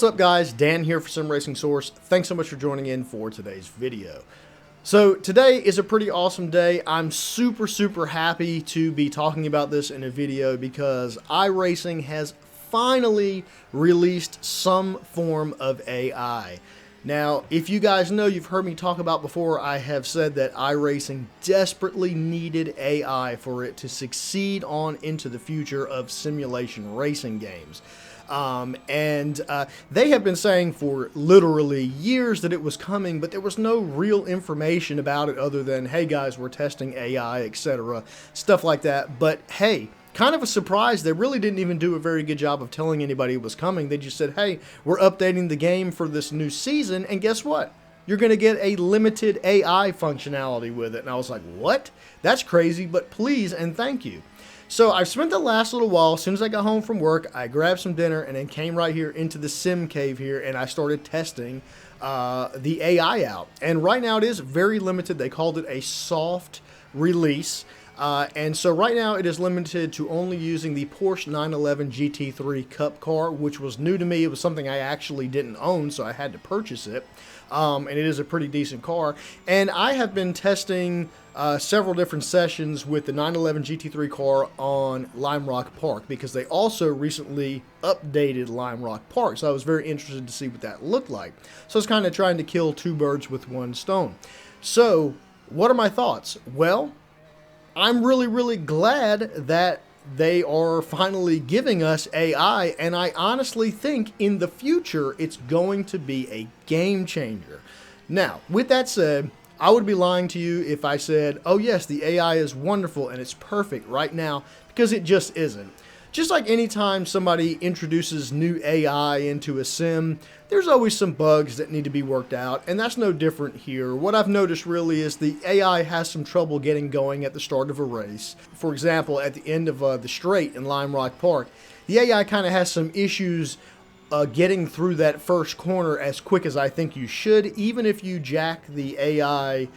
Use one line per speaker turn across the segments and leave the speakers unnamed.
What's up guys, Dan here for Sim Racing Source. Thanks so much for joining in for today's video. So today is a pretty awesome day. I'm super happy to be talking about this in a video because iRacing has finally released some form of AI. Now, if you guys know, you've heard me talk about before, I have said that iRacing desperately needed AI for it to succeed on into the future of simulation racing games. They have been saying for literally years that it was coming, but there was no real information about it other than, hey guys, we're testing AI, etc., stuff like that. But hey, kind of a surprise, they really didn't even do a very good job of telling anybody it was coming. They just said, hey, we're updating the game for this new season, and guess what? You're going to get a limited AI functionality with it. And I was like, what? That's crazy, but please and thank you. So I've spent the last little while, as soon as I got home from work, I grabbed some dinner and then came right here into the sim cave here and I started testing the AI out. And right now it is very limited. They called it a soft release. And so right now it is limited to only using the Porsche 911 GT3 Cup car, which was new to me. It was something I actually didn't own, so I had to purchase it. And it is a pretty decent car. And I have been testing several different sessions with the 911 GT3 car on Lime Rock Park because they also recently updated Lime Rock Park. So I was very interested to see what that looked like. So I was kind of trying to kill two birds with one stone. So what are my thoughts? Well, I'm really glad that they are finally giving us AI, and I honestly think in the future it's going to be a game changer. Now, with that said, I would be lying to you if I said, oh yes, the AI is wonderful and it's perfect right now, because it just isn't. Just like anytime somebody introduces new AI into a sim, there's always some bugs that need to be worked out, and that's no different here. What I've noticed really is the AI has some trouble getting going at the start of a race. For example, at the end of the straight in Lime Rock Park, the AI kind of has some issues getting through that first corner as quick as I think you should, even if you jack the AI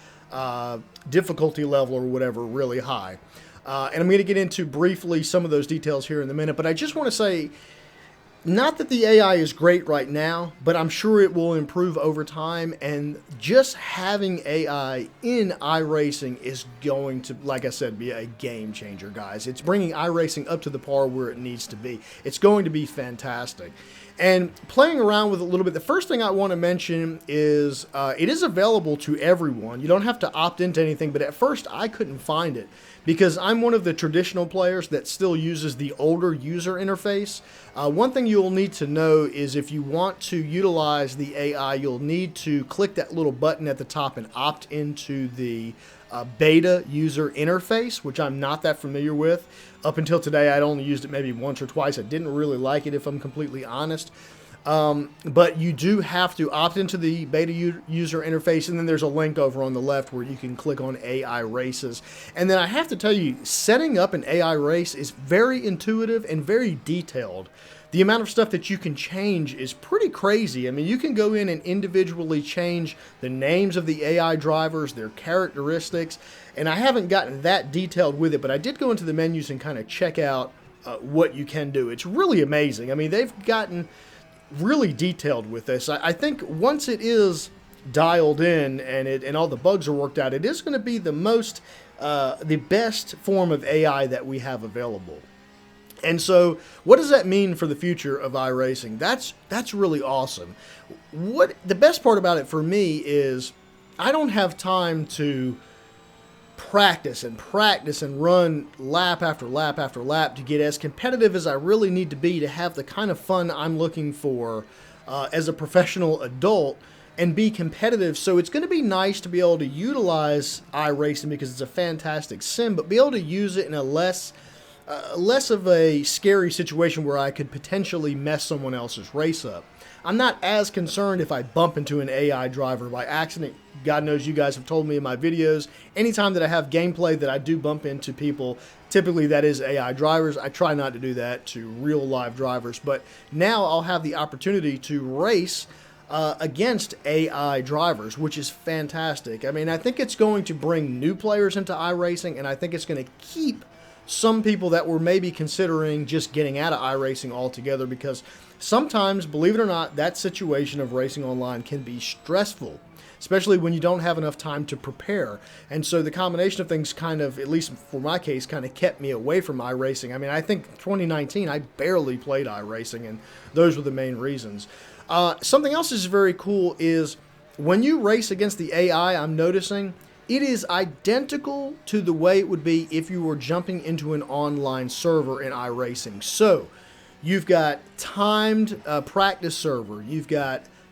difficulty level or whatever really high. And I'm going to get into briefly some of those details here in a minute, but I just want to say, not that the AI is great right now, but I'm sure it will improve over time, and just having AI in iRacing is going to, like I said, be a game changer, guys. It's bringing iRacing up to the par where it needs to be. It's going to be fantastic. And playing around with it a little bit, the first thing I want to mention is it is available to everyone. You don't have to opt into anything, but at first I couldn't find it because I'm one of the traditional players that still uses the older user interface. One thing you'll need to know is if you want to utilize the AI, you'll need to click that little button at the top and opt into the beta user interface, which I'm not that familiar with. Up until today, I'd only used it maybe once or twice. I didn't really like it, if I'm completely honest. But you do have to opt into the beta user interface, and then there's a link over on the left where you can click on AI races. And then I have to tell you, setting up an AI race is very intuitive and very detailed. The amount of stuff that you can change is pretty crazy. I mean, you can go in and individually change the names of the AI drivers, their characteristics, and I haven't gotten that detailed with it, but I did go into the menus and kind of check out what you can do. It's really amazing. I mean, they've gotten really detailed with this. I think once it is dialed in and all the bugs are worked out, it is going to be the best form of AI that we have available. And so, what does that mean for the future of iRacing? That's really awesome. The best part about it for me is I don't have time to practice and run lap after lap after lap to get as competitive as I really need to be to have the kind of fun I'm looking for as a professional adult and be competitive. So it's going to be nice to be able to utilize iRacing because it's a fantastic sim, but be able to use it in a less of a scary situation where I could potentially mess someone else's race up. I'm not as concerned if I bump into an AI driver by accident. God knows you guys have told me in my videos, anytime that I have gameplay that I do bump into people, typically that is AI drivers. I try not to do that to real live drivers, but now I'll have the opportunity to race against AI drivers, which is fantastic. I mean, I think it's going to bring new players into iRacing, and I think it's going to keep some people that were maybe considering just getting out of iRacing altogether, because sometimes, believe it or not, that situation of racing online can be stressful, especially when you don't have enough time to prepare. And so the combination of things kind of, at least for my case, kind of kept me away from iRacing. I mean, I think 2019, I barely played iRacing, and those were the main reasons. Something else is very cool is when you race against the AI, I'm noticing it is identical to the way it would be if you were jumping into an online server in iRacing. So you've got timed practice server.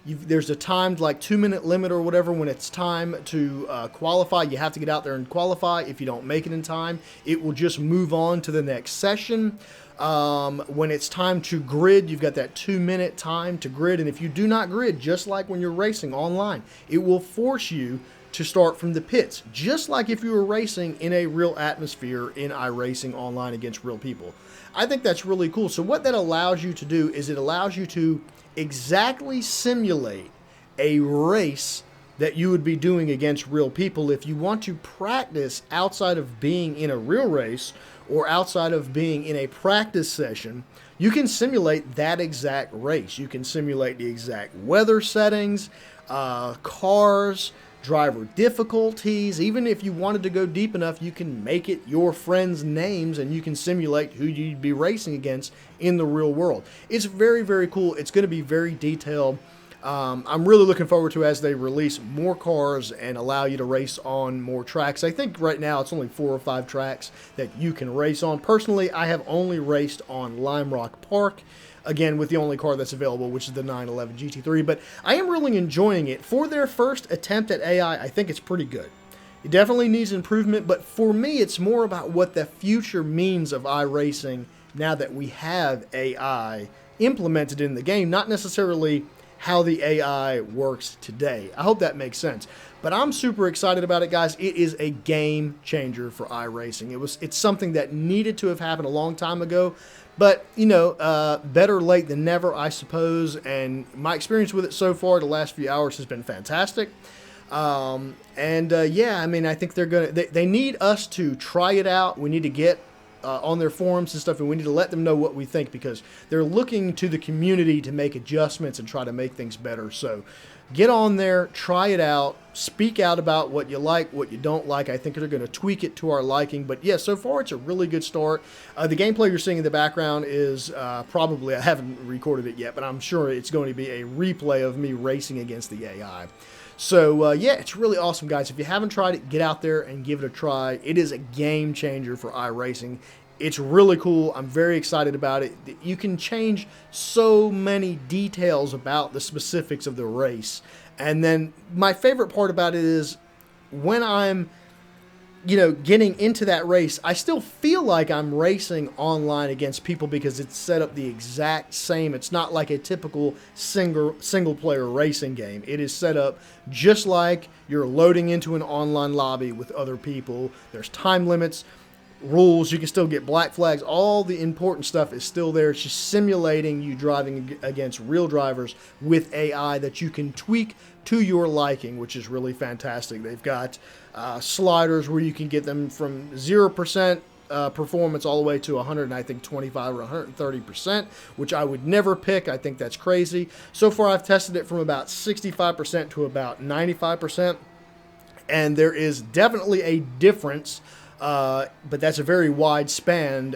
There's a timed like 2-minute limit or whatever when it's time to qualify. You have to get out there and qualify. If you don't make it in time, it will just move on to the next session. When it's time to grid, you've got that 2-minute time to grid. And if you do not grid, just like when you're racing online, it will force you to start from the pits, just like if you were racing in a real atmosphere in iRacing online against real people. I think that's really cool. So what that allows you to do is it allows you to exactly simulate a race that you would be doing against real people. If you want to practice outside of being in a real race or outside of being in a practice session, you can simulate that exact race. You can simulate the exact weather settings, cars, driver difficulties. Even if you wanted to go deep enough, you can make it your friends' names and you can simulate who you'd be racing against in the real world. It's very, very cool. It's going to be very detailed. I'm really looking forward to as they release more cars and allow you to race on more tracks. I think right now it's only 4 or 5 tracks that you can race on. Personally, I have only raced on Lime Rock Park, again, with the only car that's available, which is the 911 GT3, but I am really enjoying it. For their first attempt at AI, I think it's pretty good. It definitely needs improvement, but for me, it's more about what the future means of iRacing now that we have AI implemented in the game, not necessarily how the AI works today. I hope that makes sense. But I'm super excited about it, guys. It is a game changer for iRacing. It's something that needed to have happened a long time ago. But, you know, better late than never, I suppose. And my experience with it so far, the last few hours, has been fantastic. Yeah, I mean, I think they need us to try it out. We need to get on their forums and stuff, and we need to let them know what we think, because they're looking to the community to make adjustments and try to make things better. So get on there, try it out, speak out about what you like, what you don't like. I think they're going to tweak it to our liking. But yeah, so far it's a really good start. The gameplay you're seeing in the background is probably, I haven't recorded it yet, but I'm sure it's going to be a replay of me racing against the AI. So yeah, it's really awesome, guys. If you haven't tried it, get out there and give it a try. It is a game changer for iRacing. It's really cool. I'm very excited about it. You can change so many details about the specifics of the race. And then my favorite part about it is when I'm, you know, getting into that race, I still feel like I'm racing online against people because it's set up the exact same. It's not like a typical single player racing game. It is set up just like you're loading into an online lobby with other people. There's time limits, rules. You can still get black flags. All the important stuff is still there. It's just simulating you driving against real drivers with AI that you can tweak to your liking, which is really fantastic. They've got sliders where you can get them from 0% performance all the way to 100, and I think 25 or 130%, which I would never pick. I think that's crazy. So far, I've tested it from about 65% to about 95%, and there is definitely a difference. But that's a very wide span,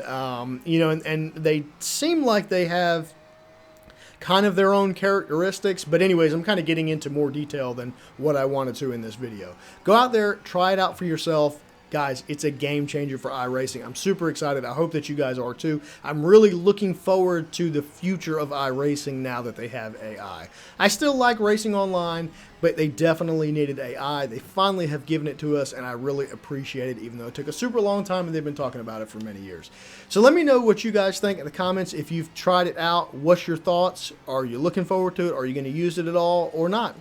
you know, and they seem like they have kind of their own characteristics. But anyways, I'm kind of getting into more detail than what I wanted to in this video. Go out there, try it out for yourself. Guys, it's a game changer for iRacing. I'm super excited. I hope that you guys are too. I'm really looking forward to the future of iRacing now that they have AI. I still like racing online, but they definitely needed AI. They finally have given it to us, and I really appreciate it, even though it took a super long time and they've been talking about it for many years. So let me know what you guys think in the comments. If you've tried it out, what's your thoughts? Are you looking forward to it? Are you going to use it at all or not?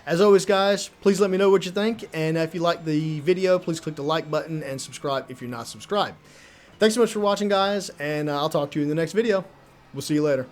As always, guys, please let me know what you think. And if you like the video, please click the like button and subscribe if you're not subscribed. Thanks so much for watching, guys, and I'll talk to you in the next video. We'll see you later.